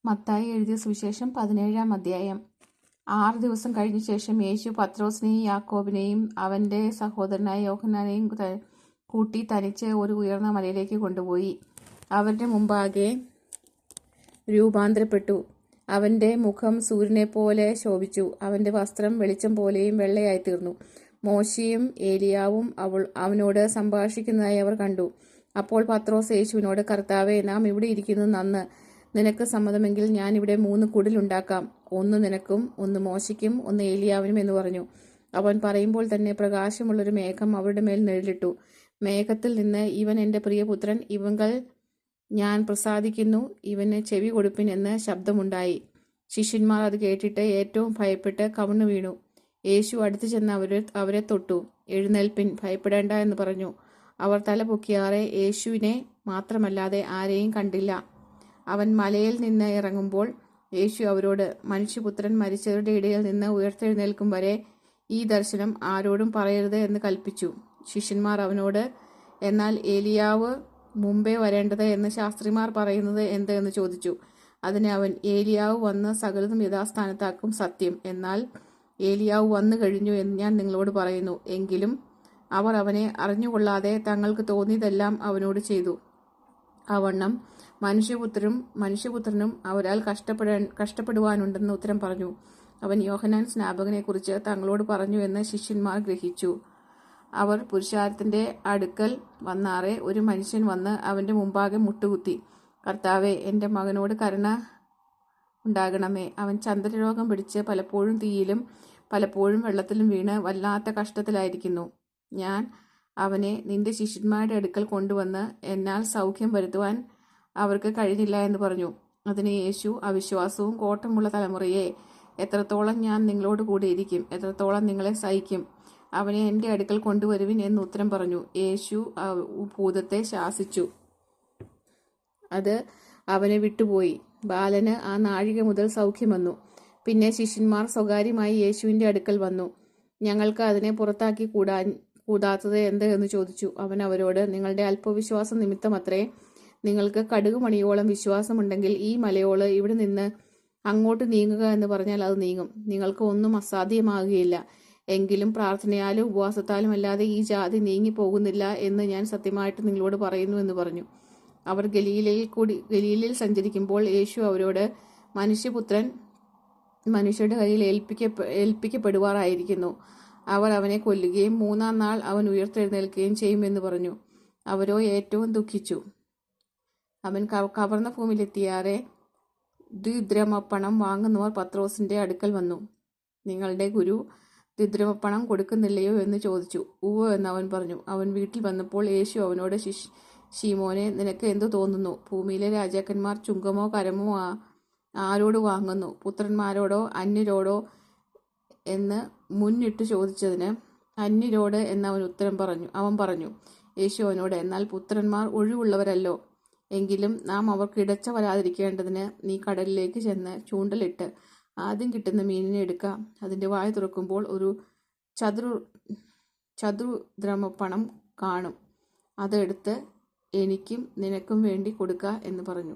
മത്തായി എഴുതിയ സുവിശേഷം 17-ാം അധ്യായം. 6 ദിവസം കഴിഞ്ഞ ശേഷം യേശു പത്രോസിനെയും യാക്കോബിനെയും അവന്റെ സഹോദരനായ യോഹന്നാനെയും കൂട്ടി തനിച്ച് ഒരു ഉയർന്ന മലയിലേക്ക് കൊണ്ടുപോയി. അവരുടെ മുമ്പാകെ രൂപാന്തരപ്പെട്ടു. അവന്റെ മുഖം സൂര്യനെപ്പോലെ ശോഭിച്ചു. അവന്റെ വസ്ത്രം വെളിച്ചം പോലെയും വെള്ളയായിത്തീർന്നു. മോശെയും ഏലിയാവും അവനോട് സംഭാഷിക്കുന്നതായി അവർ കണ്ടു. അപ്പോൾ പത്രോസ് യേശുവിനോട്, കർത്താവേ, നാം ഇവിടെ ഇരിക്കുന്നത് നന്ന്. നിനക്ക് സമ്മതമെങ്കിൽ ഞാൻ ഇവിടെ 3 കുടിലുണ്ടാക്കാം. ഒന്ന് നിനക്കും, ഒന്ന് മോശയ്ക്കും, ഒന്ന് ഏലിയാവിനും എന്ന് പറഞ്ഞു. അവൻ പറയുമ്പോൾ തന്നെ പ്രകാശമുള്ളൊരു മേഘം അവരുടെ മേൽ നിഴലിട്ടു. മേഘത്തിൽ നിന്ന്, ഇവൻ എൻ്റെ പ്രിയപുത്രൻ, ഇവങ്കൽ ഞാൻ പ്രസാദിക്കുന്നു, ഇവന് ചെവി കൊടുപ്പിൻ എന്ന് ശബ്ദമുണ്ടായി. ശിഷ്യന്മാർ അത് കേട്ടിട്ട് ഏറ്റവും ഭയപ്പെട്ട് കവിണ്ണു വീണു. യേശു അടുത്തു ചെന്ന് അവരെ തൊട്ടു. എഴുന്നേൽപ്പിൻ, ഭയപ്പെടേണ്ട എന്ന് പറഞ്ഞു. അവർ തല പൊക്കിയാറെ യേശുവിനെ മാത്രമല്ലാതെ ആരെയും കണ്ടില്ല. അവൻ മലയിൽ നിന്ന് ഇറങ്ങുമ്പോൾ യേശു അവരോട്, മനുഷ്യപുത്രൻ മരിച്ചവരുടെ ഇടയിൽ നിന്ന് ഉയർത്തെഴുന്നേൽക്കും വരെ ഈ ദർശനം ആരോടും പറയരുത് എന്ന് കൽപ്പിച്ചു. ശിഷ്യന്മാർ അവനോട്, എന്നാൽ ഏലിയാവ് മുമ്പേ വരേണ്ടത് എന്ന് ശാസ്ത്രിമാർ പറയുന്നത് എന്ത് എന്ന് ചോദിച്ചു. അതിന് അവൻ, ഏലിയാവ് വന്ന് സകലതും യഥാസ്ഥാനത്താക്കും, സത്യം. എന്നാൽ ഏലിയാവ് വന്നു കഴിഞ്ഞു എന്ന് ഞാൻ നിങ്ങളോട് പറയുന്നു. എങ്കിലും അവർ അവനെ അറിഞ്ഞുകൊള്ളാതെ തങ്ങൾക്ക് തോന്നിയതെല്ലാം അവനോട് ചെയ്തു. അവണ്ണം മനുഷ്യപുത്രനും അവരാൽ കഷ്ടപ്പെടുവാനുണ്ടെന്ന് ഉത്തരം പറഞ്ഞു. അവൻ യോഹന്നാൻ സ്നാപകനെക്കുറിച്ച് തങ്ങളോട് പറഞ്ഞു എന്ന് ശിഷ്യന്മാർ ഗ്രഹിച്ചു. അവർ പുരുഷാരത്തിന്റെ അടുക്കൽ വന്നാറെ ഒരു മനുഷ്യൻ വന്ന് അവന്റെ മുമ്പാകെ മുട്ടുകുത്തി, കർത്താവേ, എൻ്റെ മകനോട് കരുണ ഉണ്ടാകണമേ. അവൻ ചന്ദ്രരോഗം പിടിച്ച് പലപ്പോഴും തീയിലും പലപ്പോഴും വെള്ളത്തിലും വീണ് വല്ലാത്ത കഷ്ടത്തിലായിരിക്കുന്നു. ഞാൻ അവനെ നിന്റെ ശിഷ്യന്മാരുടെ അടുക്കൽ കൊണ്ടുവന്ന് എന്നാൽ സൗഖ്യം വരുത്തുവാൻ അവർക്ക് കഴിഞ്ഞില്ല എന്ന് പറഞ്ഞു. അതിന് യേശു, അവിശ്വാസവും കോട്ടമുള്ള തലമുറയെ, എത്രത്തോളം ഞാൻ നിങ്ങളോട് കൂടെ ഇരിക്കും, എത്രത്തോളം നിങ്ങളെ സഹിക്കും, അവനെ എൻ്റെ അടുക്കൽ കൊണ്ടുവരുവിൻ എന്ന് ഉത്തരം പറഞ്ഞു. യേശു ഭൂതത്തെ ശാസിച്ചു. അത് അവനെ വിട്ടുപോയി. ബാലന് ആ നാഴിക മുതൽ സൗഖ്യം വന്നു. പിന്നെ ശിഷ്യന്മാർ സ്വകാര്യമായി യേശുവിൻ്റെ അടുക്കൽ വന്നു. ഞങ്ങൾക്ക് അതിനെ പുറത്താക്കി കൂടാത്തത് എന്ത് എന്ന് ചോദിച്ചു. അവൻ അവരോട്, നിങ്ങളുടെ അല്പവിശ്വാസം നിമിത്തമത്രേ. നിങ്ങൾക്ക് കടുകുമണിയോളം വിശ്വാസമുണ്ടെങ്കിൽ ഈ മലയോള് ഇവിടെ നിന്ന് അങ്ങോട്ട് നീങ്ങുക എന്ന് പറഞ്ഞാൽ അത് നീങ്ങും. നിങ്ങൾക്ക് ഒന്നും അസാധ്യമാകുകയില്ല. എങ്കിലും പ്രാർത്ഥനയാലും ഉപവാസത്താലും അല്ലാതെ ഈ ജാതി നീങ്ങിപ്പോകുന്നില്ല എന്ന് ഞാൻ സത്യമായിട്ട് നിങ്ങളോട് പറയുന്നു എന്ന് പറഞ്ഞു. അവർ ഗലീലയിൽ സഞ്ചരിക്കുമ്പോൾ യേശു അവരോട്, മനുഷ്യപുത്രൻ മനുഷ്യരുടെ കയ്യിൽ ഏൽപ്പിക്കപ്പെടുവാറായിരിക്കുന്നു. അവർ അവനെ കൊല്ലുകയും 3-ാം നാൾ അവൻ ഉയർത്തെഴുന്നേൽക്കുകയും ചെയ്യുമെന്ന് പറഞ്ഞു. അവരോ ഏറ്റവും ദുഃഖിച്ചു. അവൻ കവർന്ന ഭൂമിയിലെത്തിയാറെ ദ്വിദ്രഹ്മപ്പണം വാങ്ങുന്നവർ പത്രോസിന്റെ അടുക്കൽ വന്നു. നിങ്ങളുടെ ഗുരു ദ്വിദ്രഹ്മപ്പണം കൊടുക്കുന്നില്ലയോ എന്ന് ചോദിച്ചു. ഉവ്വ് എന്ന് അവൻ പറഞ്ഞു. അവൻ വീട്ടിൽ വന്നപ്പോൾ യേശു അവനോട്, ശീമോനെ, നിനക്ക് എന്തു തോന്നുന്നു? ഭൂമിയിലെ രാജാക്കന്മാർ ചുങ്കമോ കരമോ ആരോട് വാങ്ങുന്നു, പുത്രന്മാരോടോ അന്യരോടോ എന്ന് മുന്നിട്ട് ചോദിച്ചതിന്, അന്യരോട് എന്ന് അവൻ പറഞ്ഞു. യേശു അവനോട്, എന്നാൽ പുത്രന്മാർ ഒഴിവുള്ളവരല്ലോ. എങ്കിലും നാം അവർക്ക് ഇടച്ച വരാതിരിക്കേണ്ടതിന് നീ കടലിലേക്ക് ചെന്ന് ചൂണ്ടലിട്ട് ആദ്യം കിട്ടുന്ന മീനിനെ എടുക്കുക. അതിൻ്റെ വായ തുറക്കുമ്പോൾ ഒരു ചതുർദ്രഹ്മപ്പണം കാണും. അതെടുത്ത് എനിക്കും നിനക്കും വേണ്ടി കൊടുക്കുക എന്ന് പറഞ്ഞു.